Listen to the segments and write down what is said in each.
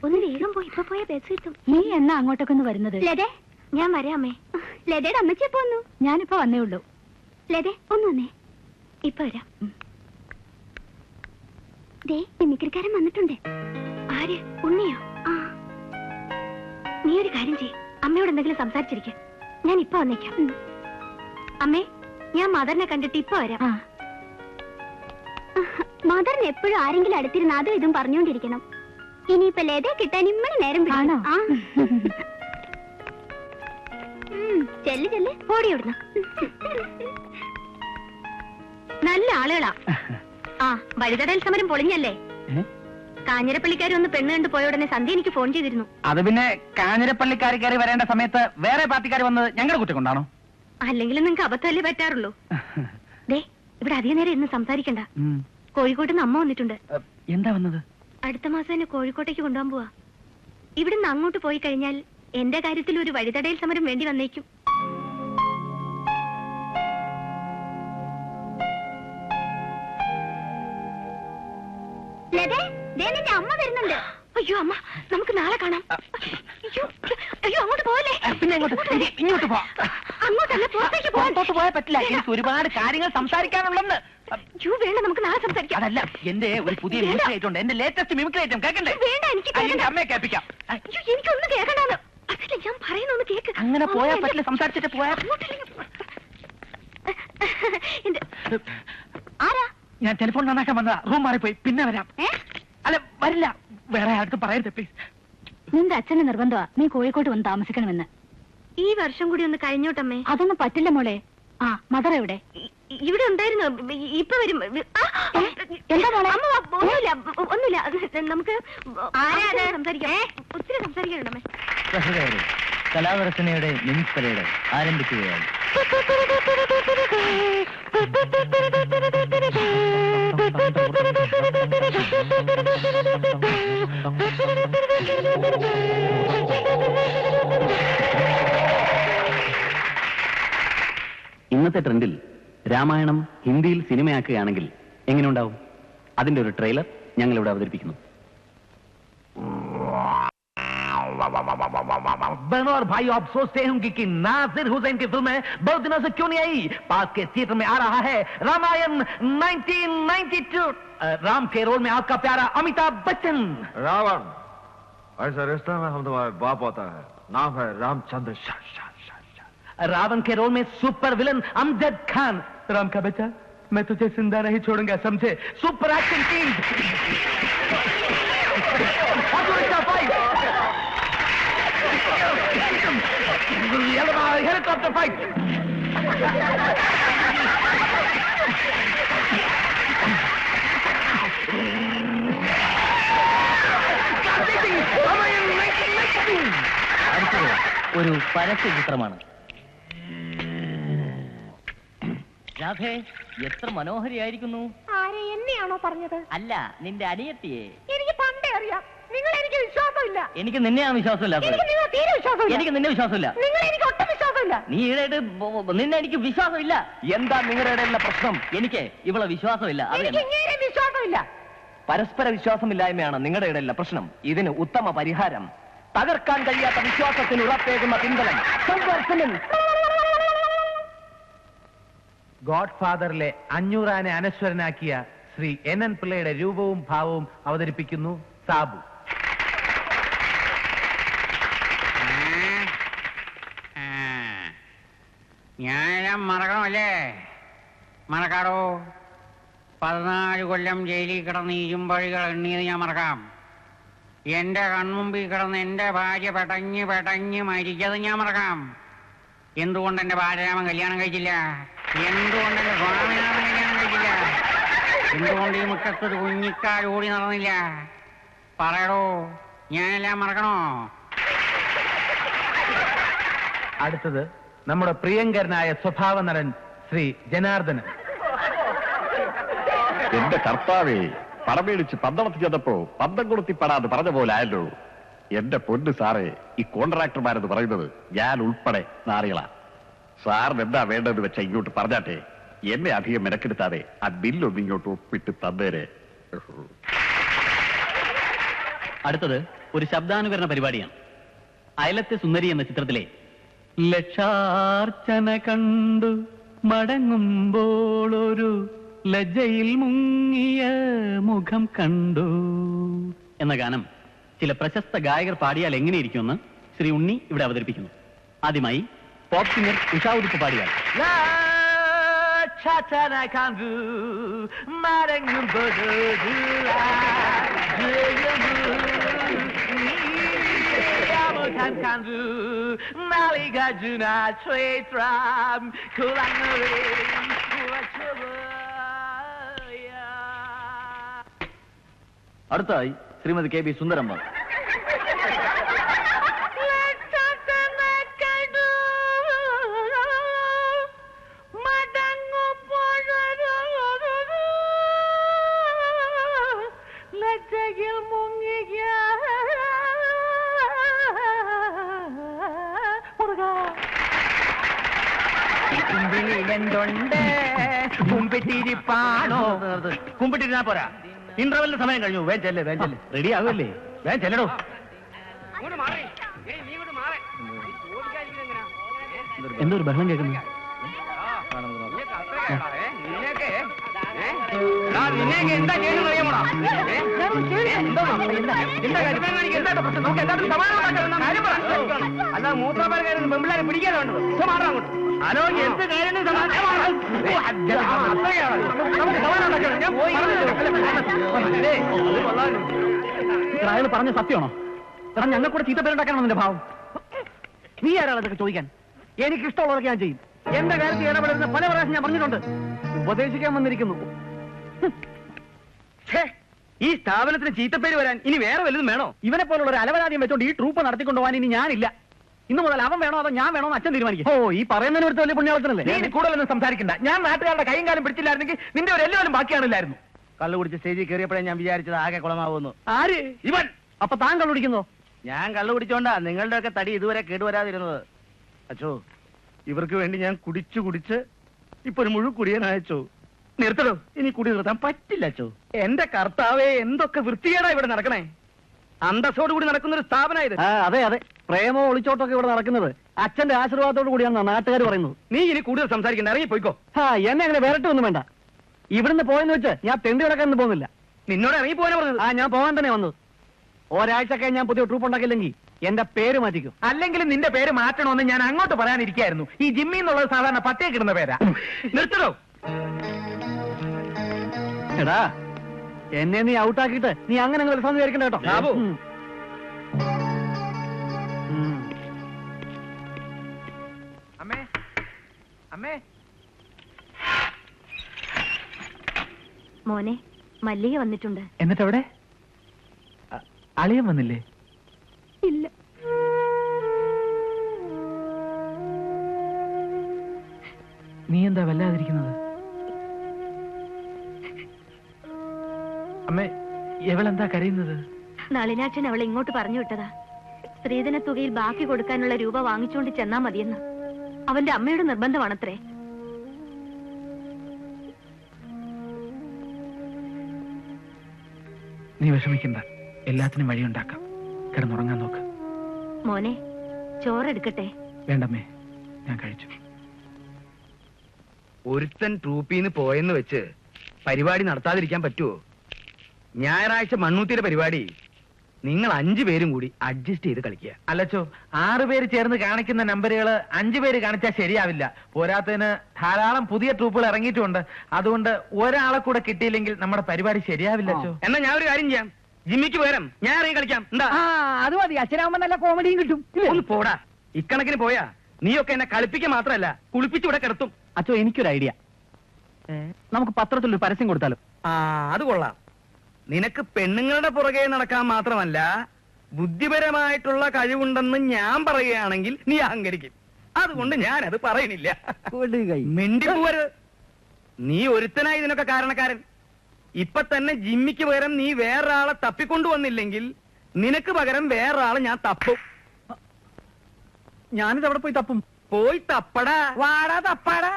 ഒന്ന് വേഗം പോയി, ഇപ്പൊ പോയ ബസ് കിട്ടും. നീ എന്നാ അങ്ങോട്ടൊക്കെ ഒന്ന് വരുന്നത്? ലതേ, ഞാൻ വരാമേ. ലതയുടെ അമ്മച്ചിയപ്പോ വന്നു. ഞാനിപ്പോ വന്നേ ഉള്ളൂ. ലതേ, ഒന്ന് വന്നേ. ഇപ്പൊ വരാം. ദേ, മിമിക്രിക്കാരൻ വന്നിട്ടുണ്ട്. ആര്? ഉണ്ണിയോ? ആ. നീ ഒരു കാര്യം ചെയ്യ്, അമ്മയോട് എന്തെങ്കിലും സംസാരിച്ചിരിക്കും. ഞാൻ ഇപ്പൊ വന്നേക്കാം. അമ്മേ, ഞാൻ മദറിനെ കണ്ടിട്ട് ഇപ്പൊ വരാം. മദറിന് എപ്പോഴും ആരെങ്കിലും അടുത്തിരുന്ന് അതും ഇതും പറഞ്ഞുകൊണ്ടിരിക്കണം. ഇനിയിപ്പൊ ലതയെ കിട്ടാൻ ഇമ്മണി നേരം ആണോ? ചെല്ല് ചെല്ല്, ഓടി ഓടുന്ന നല്ല ആളുകളാ. ആ, വഴിതടൽ സമരം പൊളിഞ്ഞല്ലേ? കാഞ്ഞിരപ്പള്ളിക്കാർ ഒന്ന് പെണ്ണ് കണ്ടു പോയ ഉടനെ സന്ധ്യ എനിക്ക് ഫോൺ ചെയ്തിരുന്നു. അത് പിന്നെ കാഞ്ഞിരപ്പള്ളിക്കാർ കയറി വരേണ്ട സമയത്ത് വേറെ പാർട്ടിക്കാർ വന്നത് ഞങ്ങളുടെ കുറ്റം കൊണ്ടാണോ? അല്ലെങ്കിലും നിങ്ങൾക്ക് അബദ്ധമല്ലേ പറ്റാറുള്ളൂ. ദേ, ഇവിടെ അധിക നേരം ഇന്ന് സംസാരിക്കണ്ട. കോഴിക്കോട്ട് നിന്ന് അമ്മ വന്നിട്ടുണ്ട്. എന്താ വന്നത്? അടുത്ത മാസം എന്നെ കോഴിക്കോട്ടേക്ക് കൊണ്ടുപോകാൻ പോവാ. ഇവിടുന്ന് അങ്ങോട്ട് പോയി കഴിഞ്ഞാൽ എന്റെ കാര്യത്തിൽ ഒരു വഴിതടയൽ സമരം വേണ്ടി വന്നേക്കും. അമ്മ വരുന്നുണ്ട്. അയ്യോ അമ്മ, നമുക്ക് നാളെ കാണാം. അയ്യോ അയ്യോ, അങ്ങോട്ട് പോവല്ലേ? പിന്നെ ഇങ്ങോട്ട് പോ. അങ്ങോട്ടല്ല, പുറത്തേക്ക് പുറത്തോട്ട് പോയാൽ പറ്റില്ല. എനിക്ക് ഒരുപാട് കാര്യങ്ങൾ സംസാരിക്കാനുള്ളെന്ന്. അയ്യോ വേണ്ട, നമുക്ക് നാളെ സംസാരിക്കാം. അതല്ല, എന്റെ ഒരു പുതിയ മിമിക്രി ഐറ്റം ഉണ്ട്. എന്റെ ലേറ്റസ്റ്റ് മിമിക്രി ഐറ്റം കേൾക്കണ്ടേ? വേണ്ട, എനിക്ക് അമ്മയെ കേൾപ്പിക്കാം. അയ്യോ, എനിക്കൊന്നും കേൾക്കണ്ടെന്ന്. അതല്ല, ഞാൻ പറയുന്നൊന്ന് കേക്ക്. അങ്ങനെ പോയാൽ പറ്റില്ല, സംസാരിച്ചിട്ട് പോയാ. ആരാ? ഞാൻ ടെലിഫോൺ നന്നാക്കാൻ വന്നതാ. റൂം മാറിപ്പോയി, പിന്നെ വരാം. അല്ല, വരില്ല. വേറെ ആൾക്ക് പറയരുത് പ്ലീസ്. നിന്റെ അച്ഛന്റെ നിർബന്ധമാ നീ കോഴിക്കോട്ട് വന്ന് താമസിക്കണമെന്ന്. ഈ വർഷം കൂടി ഒന്ന് കഴിഞ്ഞോട്ടമ്മേ. അതൊന്നും പറ്റില്ല മോളെ. ആ, മദർ എവിടെ? ഇവിടെ ഉണ്ടായിരുന്നു, ഇപ്പൊ വരും. എന്താ മോളെ? ഒന്നുമില്ല ഒന്നുമില്ല, നമുക്ക് സംസാരിക്കാം. ഒത്തിരി സംസാരിക്കാനുണ്ടമ്മേ. കലാവരസനയുടെ മിമിക്സ് പരേഡ് ആരംഭിക്കുകയാണ്. ഇന്നത്തെ ട്രെൻഡിൽ രാമായണം ഹിന്ദിയിൽ സിനിമയാക്കുകയാണെങ്കിൽ എങ്ങനെയുണ്ടാവും? അതിന്റെ ഒരു ട്രെയിലർ ഞങ്ങൾ ഇവിടെ അവതരിപ്പിക്കുന്നു. बहनों और भाई, आप सोचते होंगे कि नासिर हुसैन की फिल्म बहुत दिनों से क्यों नहीं आई? पास के थिएटर में आ रहा है रामायण 1992। राम के रोल में आपका प्यारा अमिताभ बच्चन। रावण, ऐसा रिश्ता में हम तुम्हारे बाप होता है, नाम है रामचंद्र शाह। रावण के रोल में सुपर विलन अमजद खान। राम का बेटा, मैं तुझे जिंदा नहीं छोड़ूंगा, समझे? Super action team. Helicopter fight. ഒരു പരസ്യ ചിത്രമാണ്. രാധേ, എത്ര മനോഹരിയായിരിക്കുന്നു. ആരെ, എന്നെയാണോ പറഞ്ഞത്? അല്ല, നിന്റെ അനിയത്തിയെ. എനിക്ക് പണ്ടേ അറിയാം. നിങ്ങൾ എനിക്ക് വിശ്വാസമില്ല. എനിക്ക് നിന്നെയാണ് വിശ്വാസമില്ല. തീരെ വിശ്വാസമില്ല. എനിക്ക് നിന്നെ വിശ്വാസമില്ല. നിങ്ങൾ എനിക്ക് ഒട്ടും വിശ്വാസമില്ല. നീ ഈടായിട്ട് നിന്നെ എനിക്ക് വിശ്വാസമില്ല. എന്താ നിങ്ങളുടെ ഇടയിലുള്ള പ്രശ്നം? എനിക്ക് ഇവളെ വിശ്വാസമില്ല. വിശ്വാസമില്ല. പരസ്പര വിശ്വാസമില്ലായ്മയാണ് നിങ്ങളുടെ ഇടയിലുള്ള പ്രശ്നം. ഇതിന് ഉത്തമ പരിഹാരം തകർക്കാൻ കഴിയാത്ത വിശ്വാസത്തിന് ഉറപ്പേകുന്ന പിൻബലം. ഗോഡ് ഫാദറിലെ 500 ആനെ അനശ്വരനാക്കിയ ശ്രീ NN പിള്ളയുടെ രൂപവും ഭാവവും അവതരിപ്പിക്കുന്നു സാബു. ഞാനെല്ലാം മറക്കണമല്ലേ? മറക്കാറോ? 14 കൊല്ലം ജയിലിൽ കിടന്ന് ഇരുമ്പഴികൾ എണ്ണിയത് ഞാൻ മറക്കാം. എന്റെ കൺമുമ്പിൽ കിടന്ന് എന്റെ ഭാര്യ പെടഞ്ഞ് മരിച്ചത് ഞാൻ മറക്കാം. എന്തുകൊണ്ട് എന്റെ ബാലരാമൻ കല്യാണം കഴിച്ചില്ല? എന്തുകൊണ്ട് എന്റെ സ്വാമിനാഥൻ കല്യാണം കഴിച്ചില്ല? എന്തുകൊണ്ട് ഈ മുറ്റത്തൊരു കുഞ്ഞിക്കാൽ ഓടി നടന്നില്ല? പറയടോ, ഞാനെല്ലാം മറക്കണോ? അടുത്തത് നമ്മുടെ പ്രിയങ്കരനായ സ്വഭാവ നടൻ ശ്രീ ജനാർദ്ദനൻ. എന്റെ കർത്താവേ, പടമേടിച്ച് പന്തളത്ത് ചെന്നപ്പോ പന്തം കൊടുത്തി പടാന്ന് പറഞ്ഞ പോലെ ആയല്ലോ. എന്റെ പൊന്ന് സാറേ, ഈ കോൺട്രാക്ടർമാരെന്ന് പറയുന്നത് ഞാൻ ഉൾപ്പെടെ നാറികളാ. സാറിന് എന്താ വേണ്ടതെന്ന് വെച്ചാൽ ഇങ്ങോട്ട് പറഞ്ഞാട്ടെ. എന്നെ അധികം മെനക്കെടുത്താതെ ആ ബില്ലൊന്ന് ഇങ്ങോട്ട് ഒപ്പിട്ട് തന്നേരെ. അടുത്തത് ഒരു ശബ്ദാനുകരണ പരിപാടിയാണ്. അയലത്തെ സുന്ദരി എന്ന ചിത്രത്തിലെ ലക്ഷാർച്ചന കണ്ടു മടങ്ങുമ്പോളൊരു ലജ്ജയിൽ മുങ്ങിയ മുഖം കണ്ടു എന്ന ഗാനം ചില പ്രശസ്ത ഗായകർ പാടിയാൽ എങ്ങനെയിരിക്കുമെന്ന് ശ്രീ ഉണ്ണി ഇവിടെ അവതരിപ്പിക്കുന്നു. ആദ്യമായി പോപ്പ് സിംഗർ ഉഷാ ഉടുപ്പ് പാടിയാൽ. അടുത്തായി ശ്രീമതി കെ ബി സുന്ദരമ്മ. കുമ്പിട്ടിരിപ്പാണോ? കുമ്പിട്ടിരുന്നാ പോരാ, ഇന്റർവെല്ലിന് സമയം കഴിഞ്ഞു. വേഗം ചെല്ലേ, വേഗം ചെല്ലേ. റെഡി ആവുമല്ലേ? വേഗം ചെല്ലടോ. എന്തോ ഒരു ബഹളം കേൾക്കുന്നു. എന്താ ചെയ്യുന്നറിയാമോടാ? അല്ല മൂത്രപ്പാൽ പെമ്പിള്ളാരെ പിടിക്കാതെ വേണ്ടത്. ഹലോ, എന്ത് കാര്യം അയാൾ പറഞ്ഞ സത്യമാണോ? എടാ, ഞങ്ങൾ കൂടെ ചീത്തപ്പേരുണ്ടാക്കാനാണോ നിന്റെ ഭാവം? നീ ആരാണ് ഇതൊക്കെ ചോദിക്കാൻ? എനിക്കിഷ്ടമുള്ളതൊക്കെ ഞാൻ ചെയ്യും. എന്റെ കാര്യത്തിൽ ഇടപെടുന്ന പല പ്രാവശ്യം ഞാൻ പറഞ്ഞിട്ടുണ്ട്. ഉപദേശിക്കാൻ വന്നിരിക്കുന്നു. ഈ സ്ഥാപനത്തിന് ചീത്തപ്പേര് വരാൻ ഇനി വേറെ വല്ലതും വേണോ? ഇവനെ പോലുള്ള ഒരു അലവരാദ്യം വെച്ചോണ്ട് ഈ ട്രൂപ്പ് നടത്തിക്കൊണ്ടുപോകാൻ ഇനി ഞാനില്ല. ഇന്ന് മുതൽ അവൻ വേണോ അതോ ഞാൻ വേണോ എന്ന് അച്ഛൻ തീരുമാനിക്കും. ഓ, ഈ പറയുന്നതിന് ഒരു വലിയ പുണ്യാളത്തിനല്ലേ? നീ കൂടുതലൊന്നും സംസാരിക്കണ്ട. ഞാൻ നാട്ടുകാരുടെ കൈയും കാലം പിടിച്ചില്ലായിരുന്നെങ്കിൽ നിന്റെ ഒരു എല്ലാവരും ബാക്കിയാണില്ലായിരുന്നു. കള്ളു കുടിച്ച് സ്റ്റേജിൽ കയറിയപ്പോഴേ ഞാൻ വിചാരിച്ചത് ആകെ കുളമാവുന്നു. ആര്? ഇവൻ. അപ്പൊ താൻ കള്ളു കുടിക്കുന്നോ? ഞാൻ കള്ളു കുടിച്ചോണ്ടാ നിങ്ങളുടെ ഒക്കെ തടി ഇതുവരെ കേടുവരാതിരുന്നത്. അച്ചോ, ഇവർക്ക് വേണ്ടി ഞാൻ കുടിച്ച് ഇപ്പൊ ഒരു മുഴു കുടിയനയച്ചോ. നിർത്തടോ, ഇനി കുടി നിർത്താൻ പറ്റില്ല അച്ചോ. എന്റെ കർത്താവേ, എന്തൊക്കെ വൃത്തികേടാ ഇവിടെ നടക്കണേ. അന്തസ്സോടുകൂടി നടക്കുന്ന ഒരു സ്ഥാപനം ഇത്. അതെ അതെ, പ്രേമോ ഒളിച്ചോട്ടൊക്കെ ഇവിടെ നടക്കുന്നത് അച്ഛന്റെ ആശീർവാദത്തോടു കൂടിയാണെന്നാണ് നാട്ടുകാർ പറയുന്നത്. നീ ഇനി കൂടുതൽ സംസാരിക്കണ്ട, ഇറങ്ങി പോയിക്കോ. എന്നെ അങ്ങനെ വേറിട്ടൊന്നും വേണ്ട. ഇവിടുന്ന് പോയെന്ന് വെച്ച് ഞാൻ തെണ്ടി കിടക്കാനൊന്നും പോകുന്നില്ല. നിന്നോട് ഇറങ്ങി പോകാനാ പറഞ്ഞത്. ഞാൻ പോകാൻ തന്നെ വന്നത്. ഒരാഴ്ചക്കെ ഞാൻ പുതിയ ട്രൂപ്പ് ഉണ്ടാക്കില്ലെങ്കിൽ എന്റെ പേര് മാറ്റിക്കും. അല്ലെങ്കിൽ നിന്റെ പേര് മാറ്റണമെന്ന് ഞാൻ അങ്ങോട്ട് പറയാനിരിക്കായിരുന്നു. ഈ ജിമ്മി എന്നുള്ളത് സാധാരണ പട്ടേ കിടുന്ന പേരാ. നിർത്തണോ? എടാ, എന്നെ നീ ഔട്ടാക്കിയിട്ട് നീ അങ്ങനെ വിളിച്ചാന്ന് വിചാരിക്കണ്ട കേട്ടോ. അമ്മേ, അമ്മേ. മോനെ, മല്ലിക വന്നിട്ടുണ്ട്. എന്നിട്ട് എവിടെ? അളിയൻ വന്നില്ലേ? ഇല്ല. നീ എന്താ വല്ലാതിരിക്കുന്നത്? അമ്മേ, ഇവളെന്താ കരയുന്നത്? നളിനാച്ചൻ അവളെ ഇങ്ങോട്ട് പറഞ്ഞു വിട്ടതാ. സ്ത്രീധന തുകയിൽ ബാക്കി കൊടുക്കാനുള്ള രൂപ വാങ്ങിച്ചുകൊണ്ട് ചെന്നാ മതിയെന്ന്. അവന്റെ അമ്മയുടെ നിർബന്ധമാണത്രേ. നീ വിഷമിക്കണ്ട, എല്ലാത്തിനും വഴിയുണ്ടാക്കാം. കിടന്നുറങ്ങാൻ നോക്ക്. മോനെ, ചോറെടുക്കട്ടെ? വേണ്ടമ്മേ, ഞാൻ കഴിച്ചു. ഒരുത്തൻ ട്രൂപ്പിന്ന് പോയെന്ന് വെച്ച് പരിപാടി നടത്താതിരിക്കാൻ പറ്റുമോ? ഞായറാഴ്ച മണ്ണൂത്തിയുടെ പരിപാടി നിങ്ങൾ 5 പേരും കൂടി അഡ്ജസ്റ്റ് ചെയ്ത് കളിക്കുക. അല്ലച്ചോ, 6 പേര് ചേർന്ന് കാണിക്കുന്ന നമ്പറുകൾ 5 പേര് കാണിച്ചാൽ ശരിയാവില്ല. പോരാത്തതിന് ധാരാളം പുതിയ ട്രൂപ്പുകൾ ഇറങ്ങിയിട്ടുണ്ട്. അതുകൊണ്ട് ഒരാളെ കൂടെ കിട്ടിയില്ലെങ്കിൽ നമ്മുടെ പരിപാടി ശരിയാവില്ല. എന്നാ ഞാൻ ഒരു കാര്യം ചെയ്യാം, ജിമ്മിക്ക് പകരം ഞാൻ ഇറങ്ങി കളിക്കാം. എന്താ? അത് മതി. അച്ഛനാവുമ്പോ നല്ല കോമഡിയും കിട്ടും. ഒന്ന് പോടാ. ഇക്കണക്കിന് പോയാ നീയൊക്കെ എന്നെ കളിപ്പിക്കാൻ മാത്രമല്ല കുളിപ്പിച്ച് ഇവിടെ കിടത്തും. അച്ഛോ, എനിക്കൊരു ഐഡിയ. നമുക്ക് പത്രത്തിലൊരു പരസ്യം കൊടുത്താലോ? അത് കൊള്ളാം. നിനക്ക് പെണ്ണുങ്ങളുടെ പുറകെ നടക്കാൻ മാത്രമല്ല ബുദ്ധിപരമായിട്ടുള്ള കഴിവുണ്ടെന്ന് ഞാൻ പറയുകയാണെങ്കിൽ നീ അഹങ്കരിക്കും. അതുകൊണ്ട് ഞാനത് പറയുന്നില്ല. മിണ്ടിപ്പോവരുത്. നീ ഒരുത്തനായി ഇതിനൊക്കെ കാരണക്കാരൻ. ഇപ്പൊ തന്നെ ജിമ്മിക്ക് പകരം നീ വേറൊരാളെ തപ്പിക്കൊണ്ടുവന്നില്ലെങ്കിൽ നിനക്ക് പകരം വേറൊരാളെ ഞാൻ തപ്പും. ഞാനിത് അവിടെ പോയി തപ്പും. പോയി തപ്പടാ. വാടാ തപ്പാടാ.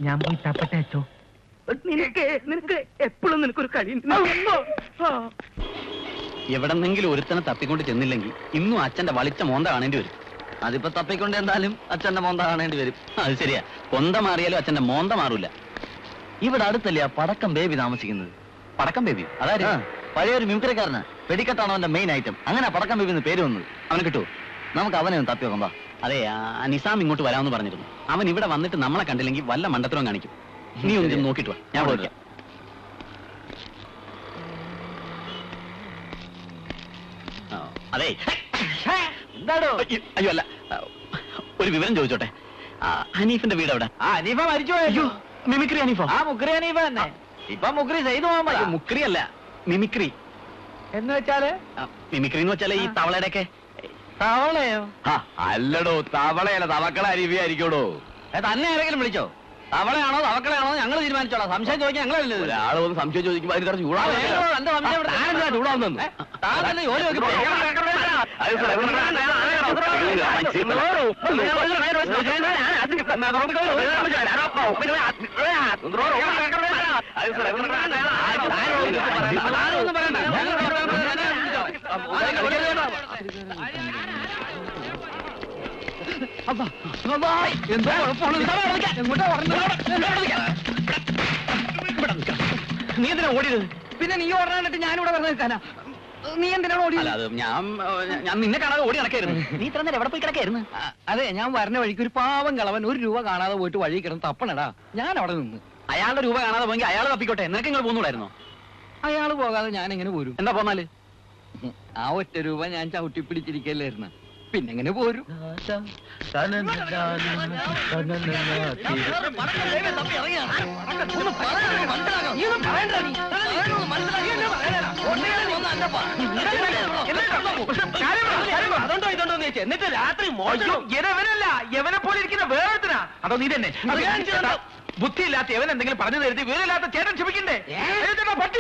ഞാൻ പോയി തപ്പട്ടെ അച്ചോ. നിനക്ക് എപ്പോഴും നിനക്കൊരു കഴിയുന്നു. എവിടെന്നെങ്കിലും ഒരുത്തനെ തപ്പിക്കൊണ്ട് ചെന്നില്ലെങ്കിൽ ഇന്നും അച്ഛന്റെ വളിച്ച മോന്ത കാണേണ്ടി വരും. അതിപ്പോ തപ്പിക്കൊണ്ട് എന്തായാലും അച്ഛന്റെ മോന്ത കാണേണ്ടി വരും. അത് ശരിയാ, കൊന്ത മാറിയാലും അച്ഛന്റെ മോന്ത മാറൂല. ഇവിടെ അടുത്തല്ലേ ആ പടക്കം ബേബി താമസിക്കുന്നത്? പടക്കം ബേബി അതായത് പഴയൊരു മിമിക്രിക്കാരനാ. വെടിക്കെട്ടാണ് അവന്റെ മെയിൻ ഐറ്റം. അങ്ങനെ പടക്കം ബേബി എന്ന് പേര് വന്നത്. അവനെ കിട്ടുമോ? നമുക്ക് അവനെ ഒന്ന് തപ്പി നോക്കാം. അതെ, നിസാം ഇങ്ങോട്ട് വരാമെന്ന് പറഞ്ഞിരുന്നു. അവൻ ഇവിടെ വന്നിട്ട് നമ്മളെ കണ്ടില്ലെങ്കിൽ വല്ല മണ്ടത്തരവും കാണിക്കും. നീ ഒന്ന് നോക്കിട്ട് വാ, ഞാൻ പോയിക്കാം. അതെ, എന്താടോ? അയ്യോ അല്ല, ഒരു വിവരം ചോദിച്ചോട്ടെ. ഹനീഫിന്റെ വീട് എവിടെ? ഹനീഫ മരിച്ചു. അയ്യോ, മിമിക്രി ഹനീഫോ? മുക്രി ഹനീഫ തന്നെ. ഇപ്പൊ മുക്രി ചെയ്തു പോകാൻ. മുക്രി അല്ല, മിമിക്രി എന്ന് വെച്ചാല്? മിമിക്രി എന്ന് വെച്ചാല് ഈ തവളയുടെ ഒക്കെ. തവളയോ? അല്ലടോ, തവളയല്ല, തവക്കള അരുവിയായിരിക്കോടോ. തന്നെ ആരെങ്കിലും വിളിച്ചോ? തവളയാണോ തവക്കളയാണോ ഞങ്ങൾ തീരുമാനിച്ചോളാം. സംശയം ചോദിക്കാൻ ഞങ്ങളല്ലേ. ഒരാള് വന്ന് സംശയം ചോദിക്കുമ്പോ അതിന് കുറച്ച് ചൂടാവുന്നു. എന്തോ നീ എന്തിനാ ഓടിയത്? പിന്നെ നീ ഓടാനിട്ട് ഞാനിവിടെ വെറുതെ നിൽക്കാനാ. നീ എന്തിനാണ് ഓടി? അല്ല, അത് ഞാൻ നിന്നെ കാണാതെ ഓടി നടക്കായിരുന്നു. നീ ഇത്ര നേരം എവിടെ പോയി കിടക്കായിരുന്നു? അതെ, ഞാൻ വരുന്ന വഴിക്ക് ഒരു പാവം കളവൻ 1 രൂപ കാണാതെ പോയിട്ട് വഴി കിടന്ന് തപ്പണടാ. ഞാൻ അവിടെ നിന്ന്. അയാളുടെ രൂപ കാണാതെ പോയെങ്കിൽ അയാൾ തപ്പിക്കോട്ടെ, നിനക്ക് നിങ്ങൾ പോന്നൂടായിരുന്നോ? അയാള് പോകാതെ ഞാൻ എങ്ങനെ പോരും? എന്താ പോന്നാല്? ആ 1 രൂപ ഞാൻ ചവിട്ടി പിടിച്ചിരിക്കല്ലായിരുന്നു. പിന്നെങ്ങനെ പോരും? എന്നിട്ട് രാത്രി യവനെ പോലെ ഇരിക്കുന്ന വേറെത്തിനാ? അതോ നീ തന്നെ? ബുദ്ധിയില്ലാത്ത യവൻ എന്തെങ്കിലും പറഞ്ഞു തരുത്തി വീരമില്ലാത്ത ചേട്ടൻ ക്ഷമിക്കണ്ടേ? പറ്റി